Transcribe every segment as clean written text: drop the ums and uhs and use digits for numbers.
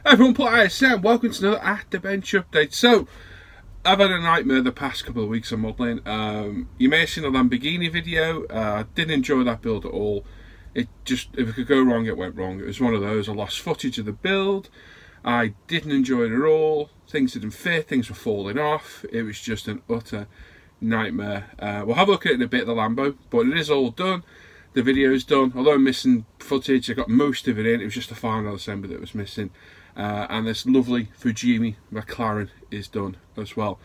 Hi everyone, Paul ISM. Welcome to another At The Bench update. So, I've had a nightmare the past couple of weeks of modelling. You may have seen a Lamborghini video. I didn't enjoy that build at all. It just, if it could go wrong, it went wrong. It was one of those. I lost footage of the build. I didn't enjoy it at all. Things didn't fit. Things were falling off. It was just an utter nightmare. We'll have a look at it in a bit, the Lambo, but it is all done. The video is done. Although I'm missing footage, I got most of it in. It was just the final assembly that was missing. And this lovely Fujimi McLaren is done as well.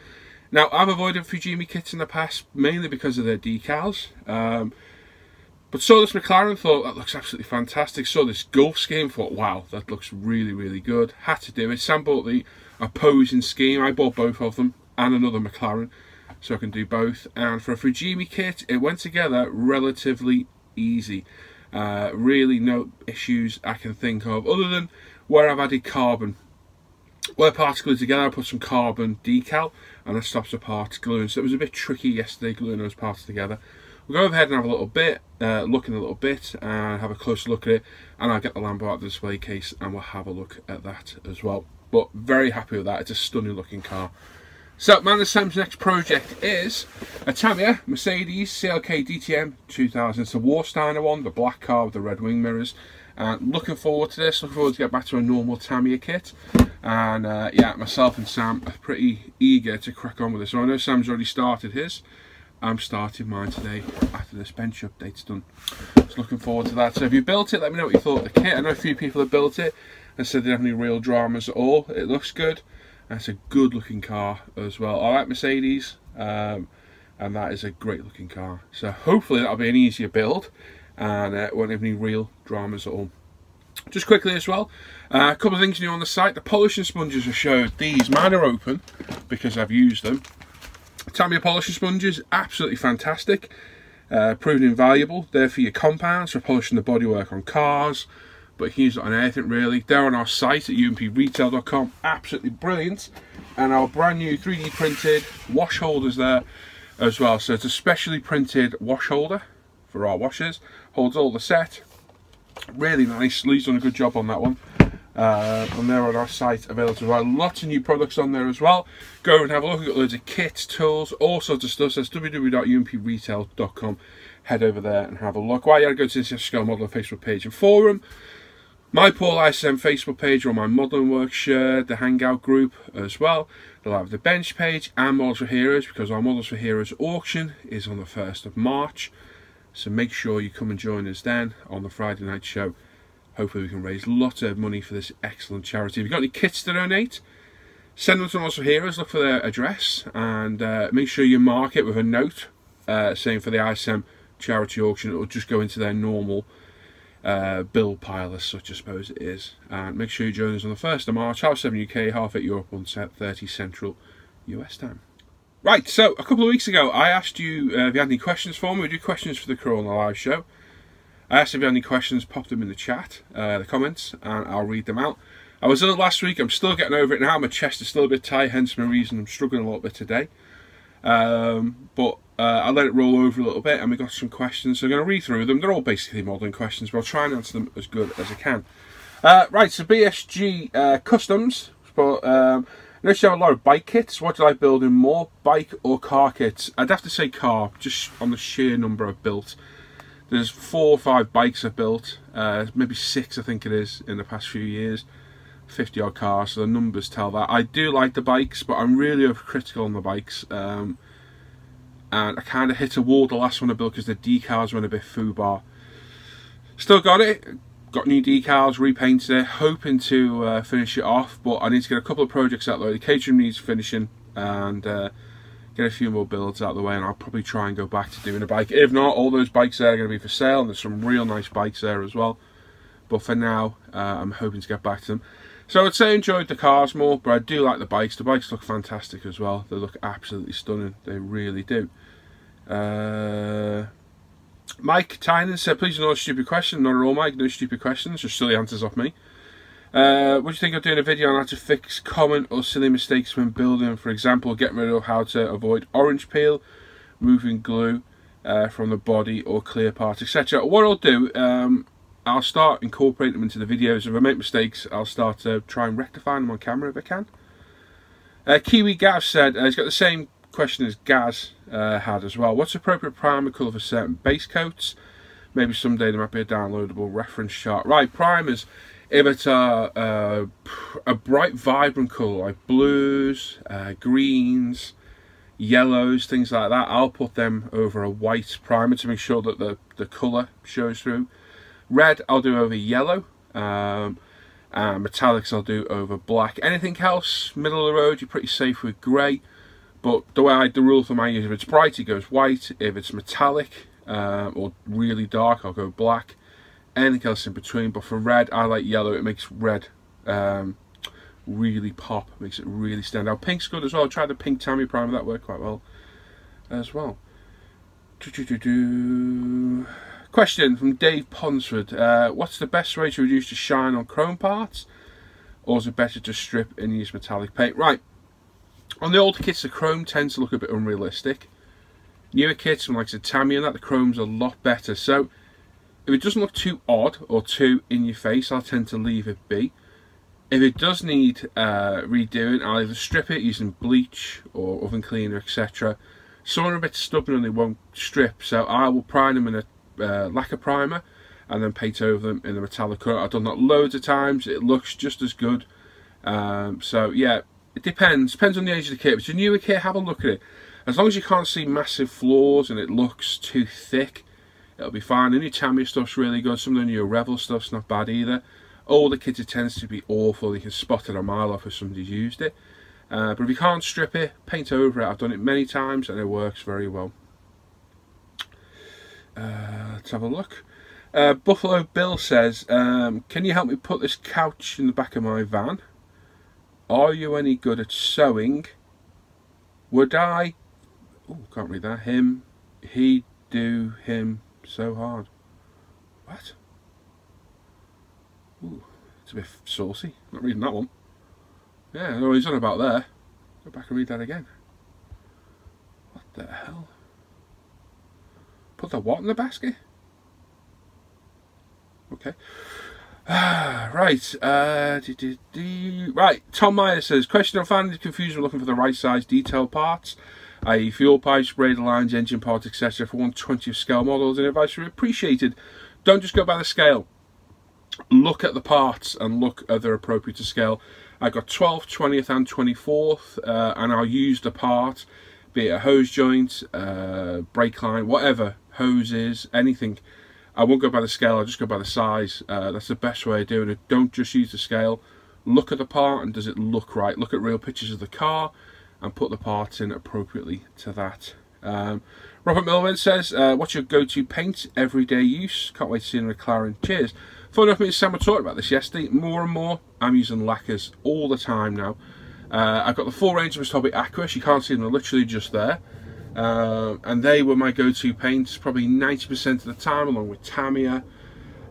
Now, I've avoided Fujimi kits in the past, mainly because of their decals. But saw this McLaren, thought that looks absolutely fantastic. Saw this Gulf scheme, thought wow, that looks really, really good. Had to do it. Sam bought the opposing scheme. I bought both of them and another McLaren, so I can do both. And for a Fujimi kit, it went together relatively easy. Really no issues I can think of, other than where I've added carbon. Where parts glue together, I put some carbon decal and it stops the parts gluing. So it was a bit tricky yesterday gluing those parts together. We'll go ahead and have a little bit, look in a little bit and have a closer look at it, and I'll get the Lambo out of the display case and we'll have a look at that as well. But very happy with that. It's a stunning looking car. So, Man Sam's next project is a Tamiya Mercedes CLK DTM 2000. It's a Warsteiner one, the black car with the red wing mirrors. And looking forward to this, looking forward to get back to a normal Tamiya kit. And yeah, myself and Sam are pretty eager to crack on with this. So I know Sam's already started his. I'm starting mine today after this bench update's done. So looking forward to that. So if you built it, let me know what you thought of the kit. I know a few people have built it and said they didn't have any real dramas at all. It looks good. And it's a good looking car as well. I like Mercedes, and that is a great looking car. So hopefully that'll be an easier build and won't have any real dramas at all. Just quickly as well, a couple of things new on the site. The polishing sponges are showed. These, mine are open because I've used them. Tamiya polishing sponges, absolutely fantastic. Proven invaluable. They're for your compounds, for polishing the bodywork on cars, but you can use it on anything really. They're on our site at umpretail.com, absolutely brilliant. And our brand new 3D printed wash holders there as well. So it's a specially printed wash holder for our washers, holds all the set. Really nice. Lee's done a good job on that one. And they're on our site, available to buy. Lots of new products on there as well. Go over and have a look. We've got loads of kits, tools, all sorts of stuff. So it's www.umpretail.com. Head over there and have a look. While you're go to the Scale Modeler Facebook page and forum, my Paul ISM Facebook page, or my modelling work shared, the Hangout group as well. They'll have the bench page and Models for Heroes, because our Models for Heroes auction is on the 1st of March. So make sure you come and join us then on the Friday night show. Hopefully we can raise lots of money for this excellent charity. If you've got any kits to donate, send them to Models for Heroes, look for their address, and make sure you mark it with a note saying for the ISM charity auction. It will just go into their normal bill pile as such, I suppose it is. And make sure you join us on the 1st of March, half 7 UK, half 8 Europe, 1:30 Central US time. Right, so a couple of weeks ago I asked you if you had any questions for me. We do questions for the crew on the live show. I asked if you had any questions, pop them in the chat, the comments, and I'll read them out. I was ill last week, I'm still getting over it now. My chest is still a bit tight, hence my reason I'm struggling a little bit today. But I let it roll over a little bit and we got some questions, so I'm going to read through them. They're all basically modelling questions, but I'll try and answer them as good as I can. Right, so BSG Customs, but I noticed you have a lot of bike kits. What do you like building more, bike or car kits? I'd have to say car, just on the sheer number I've built. There's 4 or 5 bikes I've built, maybe 6 I think it is, in the past few years. 50 odd cars, so the numbers tell that. I do like the bikes, but I'm really overcritical on the bikes. And I kind of hit a wall the last one I built because the decals went a bit foobar. Still got it, got new decals, repainted it, hoping to finish it off, but I need to get a couple of projects out there. The catering needs finishing, and get a few more builds out of the way, and I'll probably try and go back to doing a bike. If not, all those bikes there are going to be for sale, and there's some real nice bikes there as well. But for now, I'm hoping to get back to them. So I'd say I enjoyed the cars more, but I do like the bikes. The bikes look fantastic as well. They look absolutely stunning. They really do. Mike Tynan said, please no stupid question. Not at all, Mike. No stupid questions. Just silly answers off me. What do you think of doing a video on how to fix common or silly mistakes when building? For example, getting rid of how to avoid orange peel, removing glue from the body or clear parts, etc. What I'll do, I'll start incorporating them into the videos. If I make mistakes, I'll start to try and rectify them on camera if I can. Kiwi Gav said, he's got the same question as Gaz had as well. What's appropriate primer colour for certain base coats? Maybe someday there might be a downloadable reference chart. Right, primers, if it's a bright, vibrant colour like blues, greens, yellows, things like that, I'll put them over a white primer to make sure that the colour shows through. Red I'll do over yellow, and metallics I'll do over black. Anything else, middle of the road, you're pretty safe with grey. But the rule of thumb I use, if it's bright it goes white, if it's metallic or really dark I'll go black. Anything else in between, but for red I like yellow. It makes red really pop, makes it really stand out. Pink's good as well. I tried the pink Tamiya primer, that worked quite well as well. Question from Dave Ponsford. What's the best way to reduce the shine on chrome parts, or is it better to strip and use metallic paint? Right, on the older kits the chrome tends to look a bit unrealistic. Newer kits from like the Tamiya and that, the chrome's a lot better. So if it doesn't look too odd or too in your face, I'll tend to leave it be. If it does need redoing, I'll either strip it using bleach or oven cleaner, etc. Some are a bit stubborn and they won't strip, so I will prime them in a lacquer primer and then paint over them in the metallic colour. I've done that loads of times. It looks just as good. So yeah, it depends on the age of the kit. If it's a newer kit, have a look at it. As long as you can't see massive flaws and it looks too thick, it'll be fine. The new Tamiya stuff's really good. Some of the new Revel stuff's not bad either. Older kits, it tends to be awful. You can spot it a mile off if somebody's used it. But if you can't strip it, paint over it. I've done it many times and it works very well. Let's have a look. Buffalo Bill says, can you help me put this couch in the back of my van? Are you any good at sewing? Would I... Oh, can't read that. He do him so hard. What? Ooh, it's a bit saucy. Not reading that one. Yeah, no, he's on about there. Go back and read that again. What the hell? Put the what in the basket? Okay. Right. Right. Tom Meyer says, question, I'm finding confusion looking for the right size detail parts, i.e. fuel pipes, radar lines, engine parts, etc. for 1/20th scale models, and advice are appreciated. Don't just go by the scale. Look at the parts and look at their appropriate to scale. I've got 12th, 20th and 24th, and I'll use the part, be it a hose joint, brake line, whatever, hoses, anything. I won't go by the scale, I'll just go by the size. That's the best way of doing it. Don't just use the scale. Look at the part and does it look right. Look at real pictures of the car and put the parts in appropriately to that. Robert Millman says, what's your go-to paint, everyday use? Can't wait to see the McLaren. Cheers. Fun enough, me and Sam were talking about this yesterday. More and more, I'm using lacquers all the time now. I've got the full range of Mr. Hobby Aquas. You can't see them, they're literally just there. And they were my go-to paints probably 90% of the time, along with Tamiya.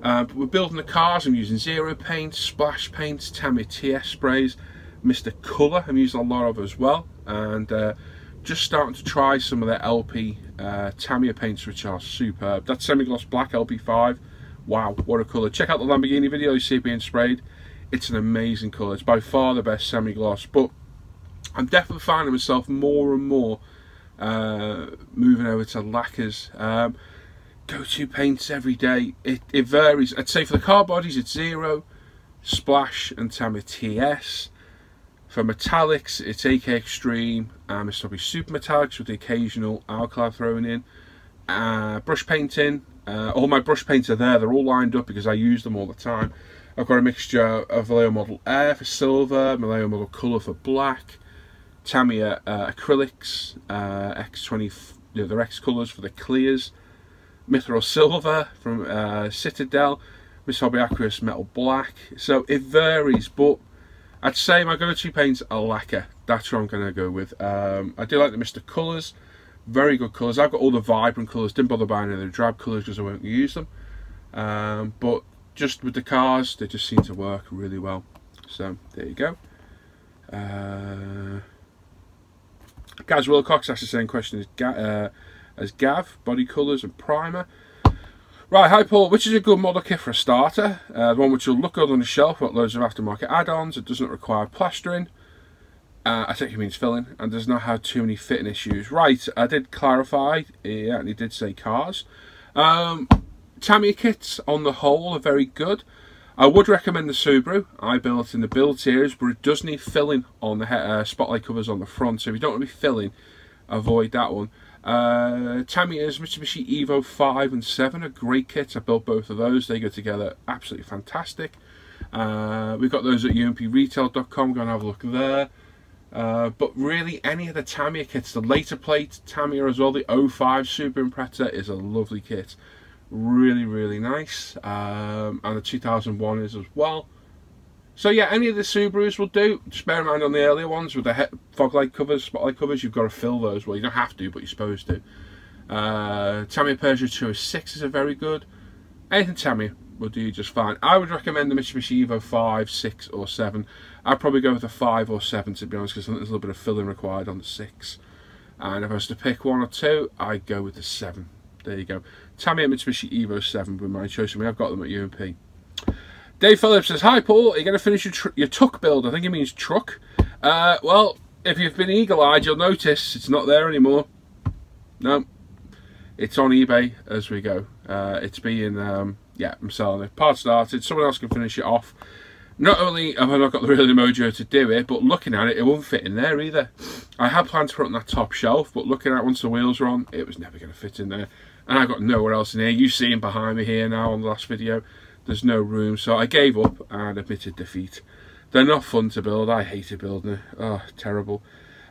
But we're building the cars. I'm using Zero paint, splash paints, Tamiya TS sprays, Mr. Colour I'm using a lot of as well, and just starting to try some of their LP Tamiya paints, which are superb. That semi-gloss black LP5, wow, what a colour. Check out the Lamborghini video, you see it being sprayed. It's an amazing colour. It's by far the best semi-gloss, but I'm definitely finding myself more and more moving over to lacquers. Go-to paints every day, it varies. I'd say for the car bodies it's Zero, Splash and Tamiya TS. For metallics it's AK Extreme and Mr. Hobby Super Metallics with the occasional alkali thrown in. Brush painting, all my brush paints are there, they're all lined up because I use them all the time. I've got a mixture of Vallejo Model Air for silver, Vallejo Model Colour for black, Tamiya acrylics, X20, their X colours for the clears, Mithril Silver from Citadel, Miss Hobby Aquas Metal Black. So it varies, but I'd say my go-to paints are lacquer. That's what I'm going to go with. I do like the Mr. Colours, very good colours. I've got all the vibrant colours, didn't bother buying any of the drab colours because I won't use them. But just with the cars, they just seem to work really well. So there you go. Gaz Wilcox asked the same question as Gav, body colours and primer. Right, hi Paul, which is a good model kit for a starter? The one which will look good on the shelf, got loads of aftermarket add-ons, it doesn't require plastering, I think it means filling, and does not have too many fitting issues. Right, I did clarify, yeah, and he did say cars. Tamiya kits on the whole are very good. I would recommend the Subaru. I built it in the build series, but it does need filling on the spotlight covers on the front, so if you don't want to be filling, avoid that one. Tamiya's Mitsubishi Evo 5 and 7 are great kits. I built both of those. They go together absolutely fantastic. We've got those at umpretail.com. Go and have a look there. But really, any of the Tamiya kits, the later plate Tamiya as well, the 05 Super Impreza is a lovely kit. Really, really nice. And the 2001 is as well. So yeah, any of the Subarus will do. Just bear in mind on the earlier ones with the fog light covers, spotlight covers, you've got to fill those. Well, you don't have to, but you're supposed to. Tamiya Peugeot 206s are very good. Anything Tamiya will do just fine. I would recommend the Mitsubishi Evo 5, 6 or 7. I'd probably go with a 5 or 7 to be honest, because I think there's a little bit of filling required on the 6. And if I was to pick one or two, I'd go with the 7. There you go. Tamiya Mitsubishi Evo 7 would be my choice. I mean, I've got them at UMP. Dave Phillips says, hi Paul, are you going to finish your tuck build? I think he means truck. Well, if you've been eagle-eyed, you'll notice it's not there anymore. No, it's on eBay as we go. It's being, yeah, I'm selling it. Part started, someone else can finish it off. Not only have I not got the really mojo to do it, but looking at it, it won't fit in there either. I had planned to put it on that top shelf, but looking at it once the wheels are on, it was never going to fit in there. And I got nowhere else in here. You see him behind me here now on the last video. There's no room, so I gave up and admitted defeat. They're not fun to build. I hated building it. Oh, terrible.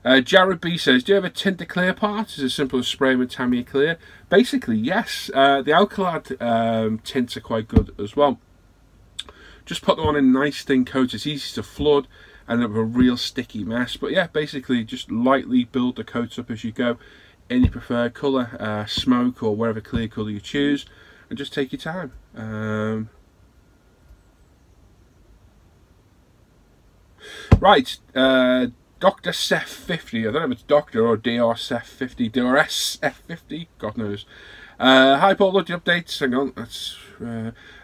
Jared B says, do you have a tint to clear part? Is it as simple as spraying with Tamiya Clear? Basically, yes. The Alcalad tints are quite good as well. Just put them on in nice thin coats. It's easy to flood and have a real sticky mess. But yeah, basically just lightly build the coats up as you go in your preferred colour, smoke or whatever clear colour you choose, and just take your time. Right, Dr. Seth 50, I don't know if it's Doctor or DR Seth 50, DRS F50, God knows. Hi Paul, load the updates, hang on, that's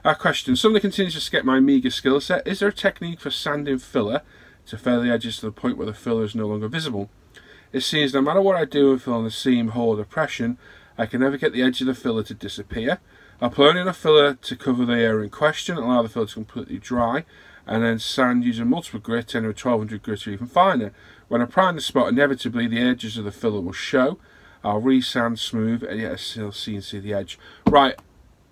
our question. Somebody continues to get my meagre skill set. Is there a technique for sanding filler to feather the edges to the point where the filler is no longer visible? It seems no matter what I do with filling the seam, hole or depression, I can never get the edge of the filler to disappear. I'll put only enough filler to cover the area in question, allow the filler to completely dry, and then sand using multiple grit, 10 or 1200 grit or even finer. When I prime the spot, inevitably the edges of the filler will show. I'll re-sand smooth and yet still see the edge. Right,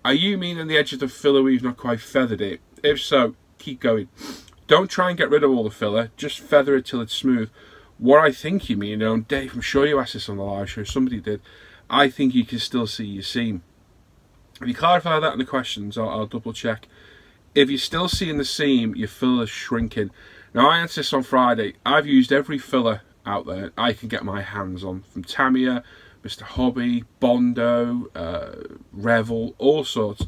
are you meaning the edge of the filler where you've not quite feathered it? If so, keep going. Don't try and get rid of all the filler, just feather it till it's smooth. What I think you mean, and Dave, I'm sure you asked this on the live show, somebody did, I think you can still see your seam. If you clarify that in the questions, I'll double check. If you're still seeing the seam, your filler's shrinking. Now, I answered this on Friday. I've used every filler out there I can get my hands on, from Tamiya, Mr. Hobby, Bondo, Revel, all sorts.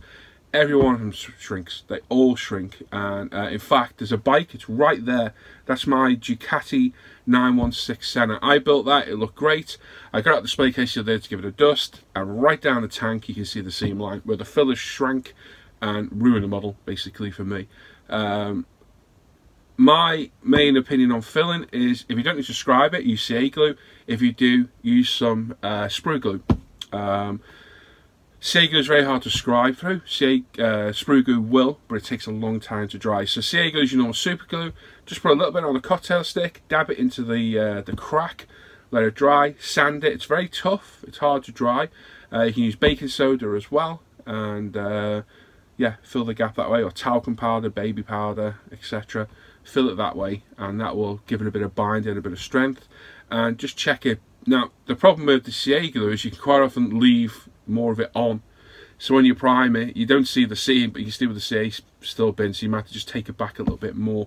Every one of them shrinks. They all shrink. And in fact, there's a bike, it's right there. That's my Ducati 916 Senna. I built that, it looked great. I got out the display case the other day to give it a dust, and right down the tank you can see the seam line where the filler shrank and ruined the model, basically, for me. My main opinion on filling is, if you don't need to scribe it, use CA glue. If you do, use some sprue glue. CA glue is very hard to scribe through. Sprue glue will, but it takes a long time to dry. So CA glue is your normal super glue. Just put a little bit on a cocktail stick, dab it into the crack, let it dry, sand it. It's very tough, it's hard to dry. You can use baking soda as well, and yeah, fill the gap that way, or talcum powder, baby powder, etc. Fill it that way, and that will give it a bit of binding and a bit of strength. And just check it. Now, the problem with the CA glue is you can quite often leave more of it on. So when you prime it, you don't see the seam, but you can see with the CA still been, so you might have to just take it back a little bit more.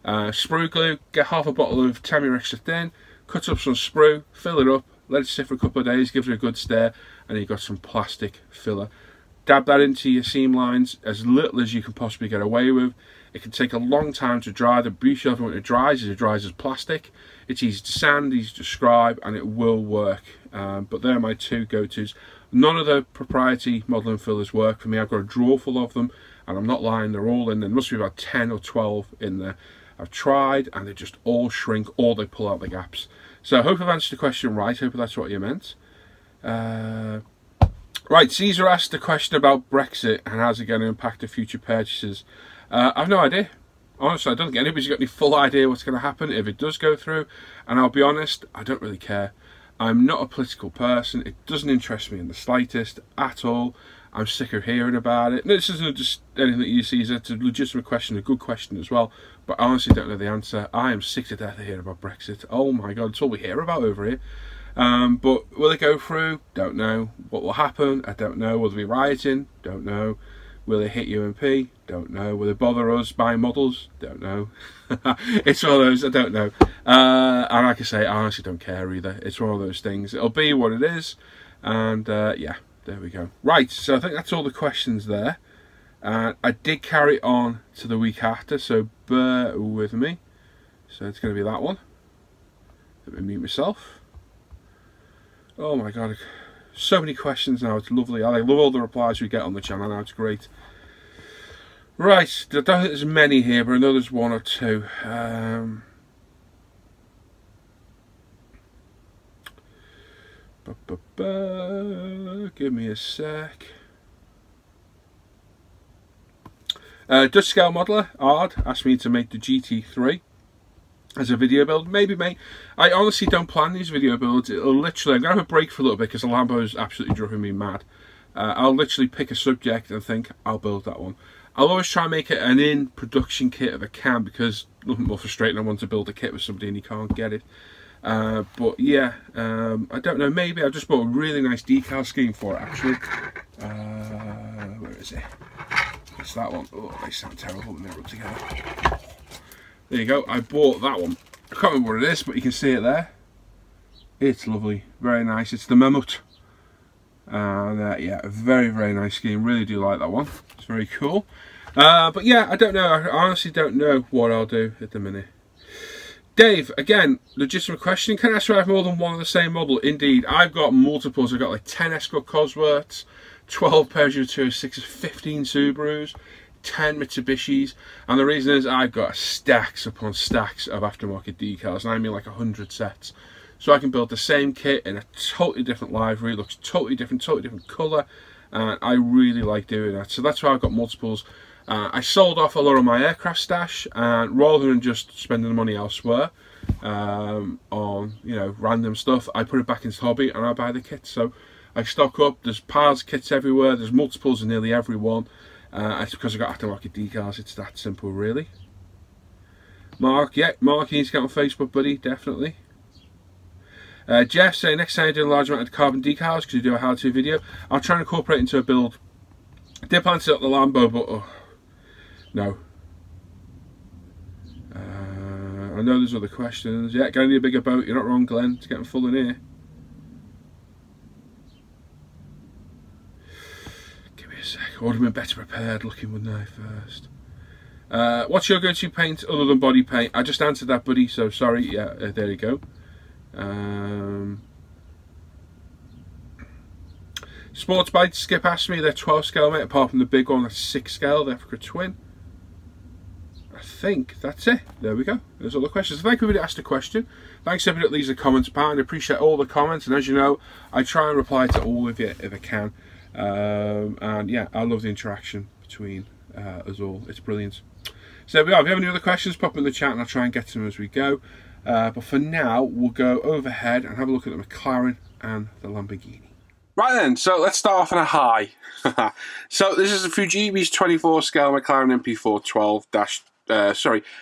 Sprue glue, get half a bottle of Tamiya extra thin, cut up some sprue, fill it up, let it sit for a couple of days, give it a good stir, and you've got some plastic filler. dab that into your seam lines as little as you can possibly get away with. It can take a long time to dry. The beauty of it when it dries is it dries as plastic. It's easy to sand, easy to scribe, and it will work. But they're my two go-tos. None of the proprietary modelling fillers work for me. I've got a drawer full of them, and I'm not lying, they're all in there. There must be about 10 or 12 in there. I've tried, and they just all shrink, or they pull out the gaps. So I hope I've answered the question right. I hope that's what you meant. Right, Caesar asked a question about Brexit and how's it going to impact the future purchases. I've no idea. Honestly, I don't think anybody's got any full idea what's going to happen if it does go through. And I'll be honest, I don't really care. I'm not a political person. It doesn't interest me in the slightest at all. I'm sick of hearing about it. This isn't just anything that you see. It's a legitimate question, a good question as well. But I honestly don't know the answer. I am sick to death of hearing about Brexit. Oh my God, it's all we hear about over here. But will it go through? Don't know. What will happen? I don't know. Will there be rioting? Don't know. Will it hit UMP? Don't know. Will it bother us buying models? Don't know. It's one of those, I don't know. And like I say, I honestly don't care either. It's one of those things. It'll be what it is. And yeah, there we go. Right, so I think that's all the questions there. I did carry on to the week after, so bear with me. So it's going to be that one. Let me mute myself. Oh my God. So many questions now, it's lovely. I love all the replies we get on the channel now, it's great. Right, I don't think there's many here, but I know there's one or two. Give me a sec. Dutch Scale Modeler, Ard, asked me to make the GT3 as a video build. Maybe, mate. I honestly don't plan these video builds. It'll literally, I'm going to have a break for a little bit because the Lambo is absolutely driving me mad. I'll literally pick a subject and think, I'll build that one. I'll always try and make it an in-production kit if I can, because nothing more frustrating than I want to build a kit with somebody and you can't get it. But yeah, I don't know, maybe I just bought a really nice decal scheme for it actually. Where is it? It's that one. Oh, they sound terrible when they're rubbed together. There you go, I bought that one. I can't remember what it is, but you can see it there. It's lovely, very nice. It's the Mammoth. And yeah, a very, very nice scheme. Really do like that one. It's very cool. But yeah, I don't know. I honestly don't know what I'll do at the minute. Dave, again, legitimate question. Can I survive more than one of the same model? Indeed, I've got multiples. I've got like 10 Escort Cosworths, 12 Peugeot 206s, 15 Subarus, 10 Mitsubishis, and the reason is I've got stacks upon stacks of aftermarket decals, and I mean like 100 sets. So I can build the same kit in a totally different livery, it looks totally different colour, and I really like doing that. So that's why I've got multiples. I sold off a lot of my aircraft stash, and rather than just spending the money elsewhere on, you know, random stuff, I put it back into the hobby and I buy the kits. So I stock up, there's piles of kits everywhere, there's multiples in nearly every one. It's because I've got aftermarket decals, it's that simple really. Mark, yeah, Mark, you need to get on Facebook, buddy, definitely. Jeff saying, next time I do a large amount of carbon decals, because you do a how-to video, I'll try and incorporate into a build. I did plan to set up the Lambo, but no. I know there's other questions. Yeah, gonna need a bigger boat. You're not wrong, Glenn. It's getting full in here. Give me a sec. I would have been better prepared looking, wouldn't I, first? What's your go-to paint other than body paint? I just answered that, buddy, so sorry. Yeah, there you go. Sports Bike Skip asked me, they're 12 scale, mate, apart from the big one, that's 6 scale, the Africa Twin. I think that's it. There we go. There's all the questions. Thank everybody that asked a question. Thanks everybody that leaves a comment apart. I appreciate all the comments, and as you know, I try and reply to all of you if I can. And yeah, I love the interaction between us all. It's brilliant. So there we are. If you have any other questions, pop them in the chat and I'll try and get to them as we go. But for now, we'll go overhead and have a look at the McLaren and the Lamborghini. Right then, so let's start off on a high. So this is a Fujibi's 24 scale McLaren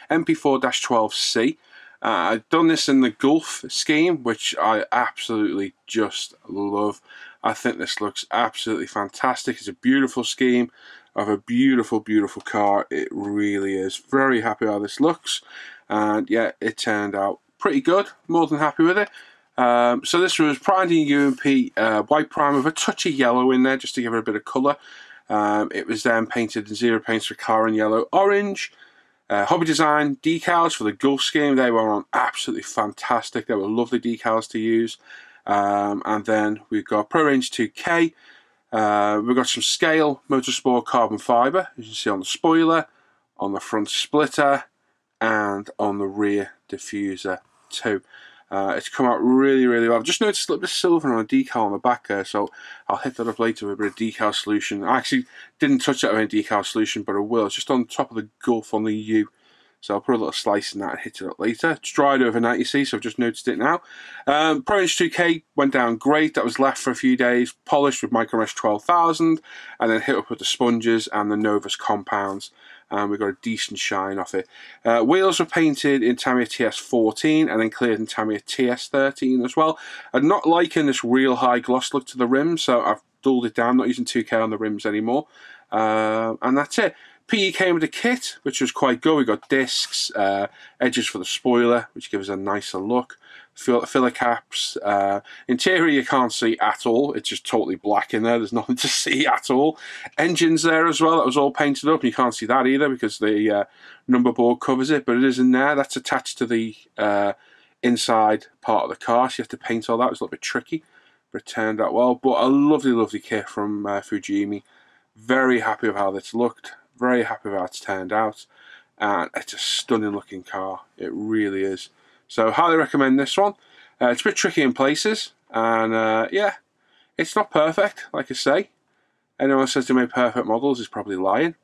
MP4-12C. I've done this in the Gulf scheme, which I absolutely just love. I think this looks absolutely fantastic. It's a beautiful scheme of a beautiful, beautiful car. It really is. Very happy how this looks. And yeah, it turned out pretty good. More than happy with it. So this was primed in UMP white prime with a touch of yellow in there just to give it a bit of colour. It was then painted in zero paints for McLaren yellow orange. Hobby Design decals for the Gulf scheme. They were on absolutely fantastic. They were lovely decals to use. And then we've got Pro Range 2K. We've got some scale motorsport carbon fibre, as you can see on the spoiler, on the front splitter, and on the rear diffuser too. It's come out really, really well. I've just noticed a little bit of silver on a decal on the back there, so I'll hit that up later with a bit of decal solution. I actually didn't touch that with any decal solution, but I will. It's just on top of the Gulf on the U. So I'll put a little slice in that and hit it up later. It's dried overnight, you see, so I've just noticed it now. Pro Range 2K went down great. That was left for a few days, polished with Micromesh 12,000, and then hit up with the sponges and the Novus compounds. And we got a decent shine off it. Wheels were painted in Tamiya TS14 and then cleared in Tamiya TS13 as well. I'm not liking this real high gloss look to the rims, so I've dulled it down, not using 2K on the rims anymore. And that's it. PE came with a kit, which was quite good. We got discs, edges for the spoiler, which gives a nicer look, filler caps. Interior you can't see at all. It's just totally black in there. There's nothing to see at all. Engines there as well. That was all painted up, and you can't see that either because the number board covers it, but it is in there. That's attached to the inside part of the car, so you have to paint all that. It was a little bit tricky, but it turned out well. But a lovely, lovely kit from Fujimi. Very happy with how this looked. Very happy with how it's turned out, and it's a stunning looking car. It really is. So highly recommend this one. It's a bit tricky in places, and yeah, it's not perfect, like I say. Anyone who says they made perfect models is probably lying,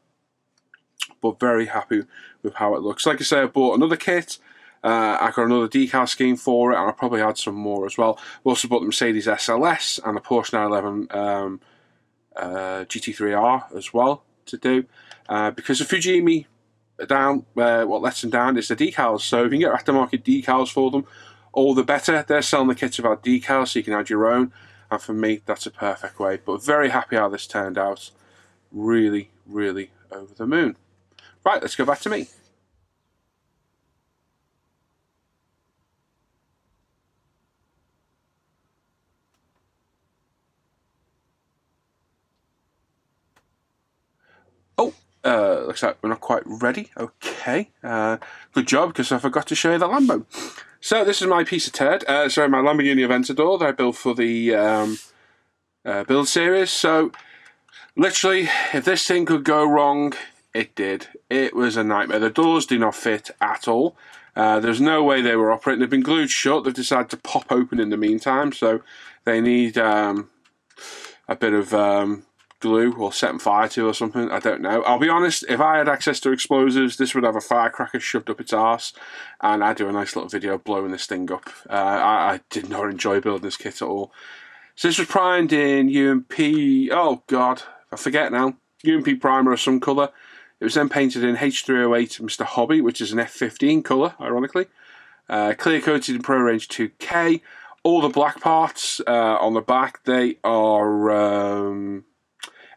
but very happy with how it looks. Like I say, I bought another kit. I got another decal scheme for it, and I'll probably add some more as well. We also bought the Mercedes SLS and the Porsche 911 GT3R as well to do. Because the Fujimi down, what lets them down is the decals. So if you can get aftermarket decals for them, all the better. They're selling the kits without decals, so you can add your own. And for me, that's a perfect way. But very happy how this turned out. Really, really over the moon. Right, let's go back to me. Oh, looks like we're not quite ready. Okay, good job, because I forgot to show you the Lambo. So this is my piece of turd. Sorry, my Lamborghini Aventador that I built for the build series. So literally, if this thing could go wrong, it did. It was a nightmare. The doors do not fit at all. There's no way they were operating. They've been glued shut. They've decided to pop open in the meantime, so they need a bit of glue or set them fire to or something. I don't know. I'll be honest, if I had access to explosives, this would have a firecracker shoved up its arse, and I'd do a nice little video blowing this thing up. I did not enjoy building this kit at all. So this was primed in UMP, oh god, I forget now, UMP primer of some colour. It was then painted in H308 Mr. Hobby, which is an F15 colour, ironically. Clear coated in Pro Range 2K. All the black parts on the back, they are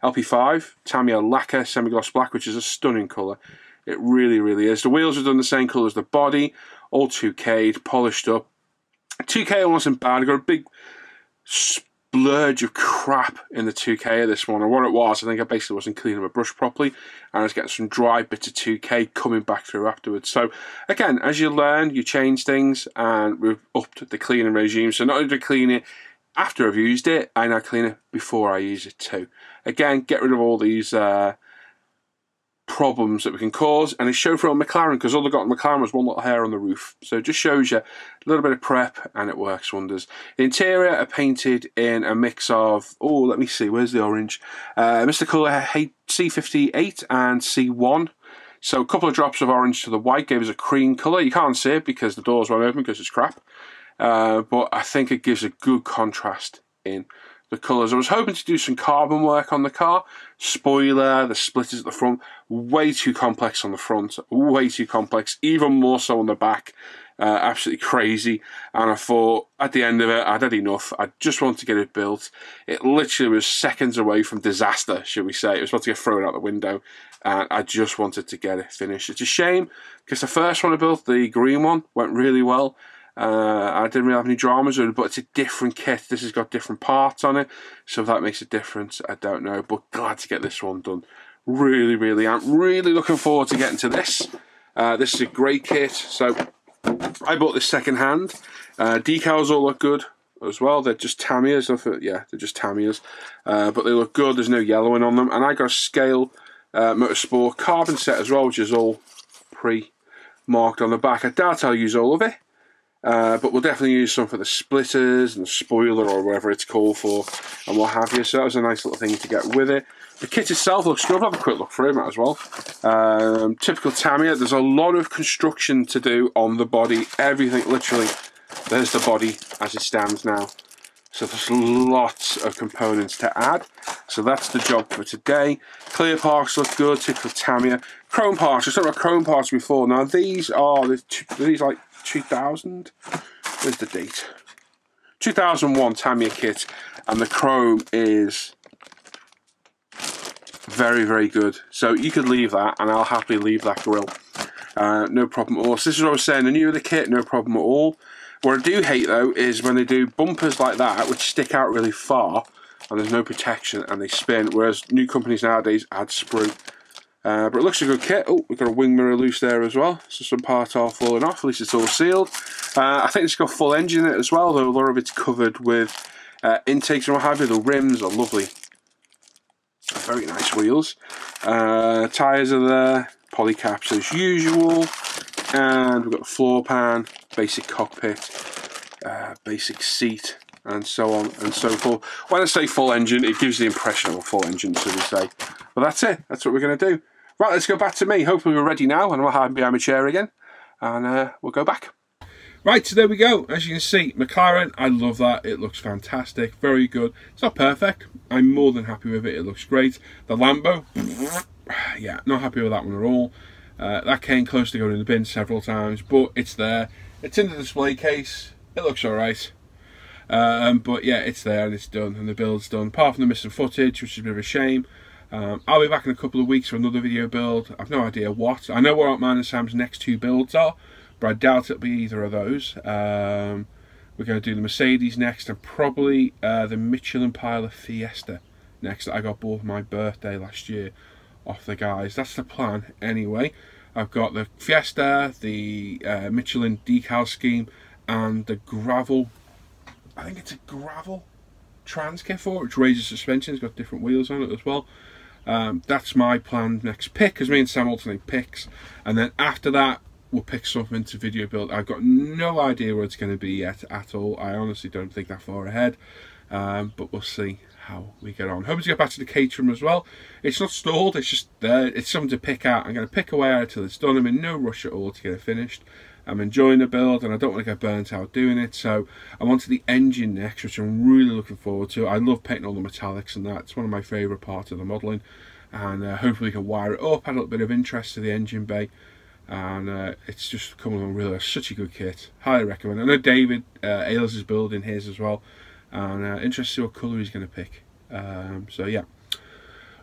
LP5, Tamiya Lacquer Semi-Gloss Black, which is a stunning colour. It really, really is. The wheels are done the same colour as the body, all 2K'd, polished up. 2K wasn't bad. I got a big splurge of crap in the 2K of this one, and what it was, I think I basically wasn't cleaning my brush properly, and I was getting some dry bits of 2K coming back through afterwards. So again, as you learn, you change things, and we've upped the cleaning regime. So not only do I clean it after I've used it, I now clean it before I use it too. Again, get rid of all these problems that we can cause, and it showed for on McLaren, because all they got on McLaren was one little hair on the roof. So it just shows you a little bit of prep, and it works wonders. The interior are painted in a mix of, oh, let me see, where's the orange? Mr. Colour C58 and C1. So a couple of drops of orange to the white gave us a cream colour. You can't see it because the doors won't open because it's crap. But I think it gives a good contrast in the colours. I was hoping to do some carbon work on the car. Spoiler, the splitters at the front, way too complex on the front, way too complex, even more so on the back. Absolutely crazy. And I thought at the end of it, I'd had enough. I just wanted to get it built. It literally was seconds away from disaster, should we say. It was about to get thrown out the window, and I just wanted to get it finished. It's a shame because the first one I built, the green one, went really well. I didn't really have any dramas with it, but it's a different kit. This has got different parts on it, so if that makes a difference, I don't know. But glad to get this one done. Really, really am. Really looking forward to getting to this. This is a great kit. So I bought this second hand. Decals all look good as well. They're just Tamiya's. Yeah, they're just Tamiya's, but they look good. There's no yellowing on them. And I got a Scale Motorsport carbon set as well, which is all pre-marked on the back. I doubt I'll use all of it. But we'll definitely use some for the splitters and the spoiler or whatever it's called for and what have you. So that was a nice little thing to get with it. The kit itself looks good. I'll have a quick look through it as well. Typical Tamiya. There's a lot of construction to do on the body. Everything, literally. There's the body as it stands now. So there's lots of components to add. So that's the job for today. Clear parts look good. Typical Tamiya. Chrome parts. I talked about chrome parts before. Now these are these like 2000. Where's the date? 2001 Tamiya kit, and the chrome is very, very good. So you could leave that, and I'll happily leave that grille. No problem at all. So this is what I was saying. The newer the kit, no problem at all. What I do hate though is when they do bumpers like that, which stick out really far, and there's no protection, and they spin. Whereas new companies nowadays add sprue. But it looks a good kit. Oh, we've got a wing mirror loose there as well. So some parts are falling off, at least it's all sealed. I think it's got full engine in it as well, though a lot of it's covered with intakes and what have you. The rims are lovely. Very nice wheels. Tyres are there. Polycaps as usual. And we've got the floor pan, basic cockpit, basic seat, and so on and so forth. When I say full engine, it gives the impression of a full engine, so we say. But that's it. That's what we're going to do. Right, let's go back to me. Hopefully we're ready now, and I'll hide behind my chair again, and we'll go back. Right, so there we go. As you can see, McLaren, I love that. It looks fantastic. Very good. It's not perfect. I'm more than happy with it. It looks great. The Lambo, yeah, not happy with that one at all. That came close to going in the bin several times, but it's there. It's in the display case. It looks alright. But yeah, it's there and it's done, and the build's done. Apart from the missing footage, which is a bit of a shame. I'll be back in a couple of weeks for another video build. I've no idea what. I know what mine and Sam's next two builds are, but I doubt it'll be either of those. We're going to do the Mercedes next, and probably the Michelin Pilot Fiesta next that I got bought for my birthday last year off the guys. That's the plan anyway. I've got the Fiesta, the Michelin decal scheme, and the gravel. I think it's a gravel trans kit for it, which raises suspension. It's got different wheels on it as well. That's my planned next pick, because me and Sam alternate picks, and then after that we'll pick something to video build. I've got no idea where it's going to be yet at all. I honestly don't think that far ahead, but we'll see how we get on. Hoping to get back to the caterham as well. It's not stalled, it's just there. It's something to pick out. I'm going to pick away at it till it's done. I'm in no rush at all to get it finished. I'm enjoying the build, and I don't want to get burnt out doing it, so I'm on to the engine next, which I'm really looking forward to. I love painting all the metallics and that. It's one of my favourite parts of the modelling, and hopefully we can wire it up, add a little bit of interest to the engine bay, and it's just coming along really. Such a good kit. Highly recommend. I know David Ailes is building his as well, and interested to see what colour he's going to pick. So yeah,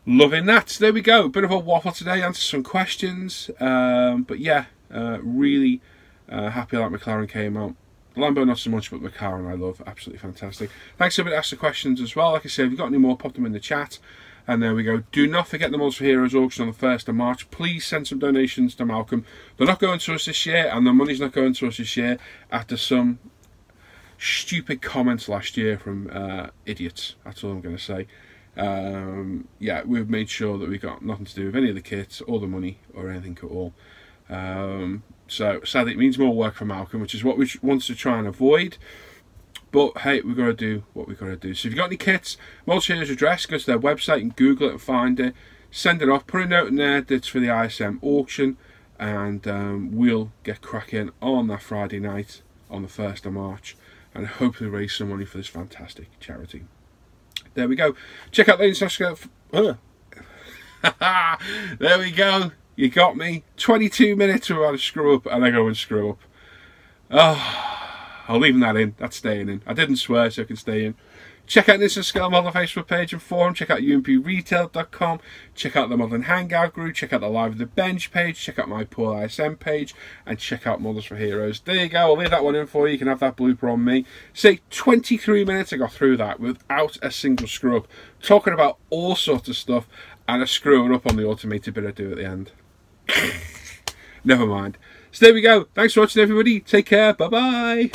loving that. So there we go. Bit of a waffle today, answer some questions, but yeah, really happy that McLaren came out. Lambo not so much, but McLaren I love. Absolutely fantastic. Thanks everybody that asked the questions as well. Like I said, if you've got any more, pop them in the chat. And there we go. Do not forget the Mods for Heroes auction on the 1st of March. Please send some donations to Malcolm. They're not going to us this year, and the money's not going to us this year after some stupid comments last year from idiots. That's all I'm going to say. Yeah, we've made sure that we've got nothing to do with any of the kits or the money or anything at all. So sadly it means more work for Malcolm, which is what we want to try and avoid. But hey, we've got to do what we've got to do. So if you've got any kits, Mods for Heroes address, go to their website and Google it and find it. Send it off, put a note in there that's for the ISM auction, and we'll get cracking on that Friday night on the 1st of March and hopefully raise some money for this fantastic charity. There we go. Check out the international. There we go. You got me. 22 minutes without a screw up, and I go and screw up. Oh, I'll leave that in. That's staying in. I didn't swear, so it can stay in. Check out this Scale Model Facebook page and forum. Check out umpretail.com. Check out the Modern Hangout group. Check out the Live at the Bench page. Check out my Paul ISM page. And check out Models for Heroes. There you go. I'll leave that one in for you. You can have that blooper on me. Say 23 minutes I got through that without a single screw up. Talking about all sorts of stuff and a screwing up on the automated bit I do at the end. Never mind. So there we go. Thanks for watching, everybody. Take care. Bye-bye.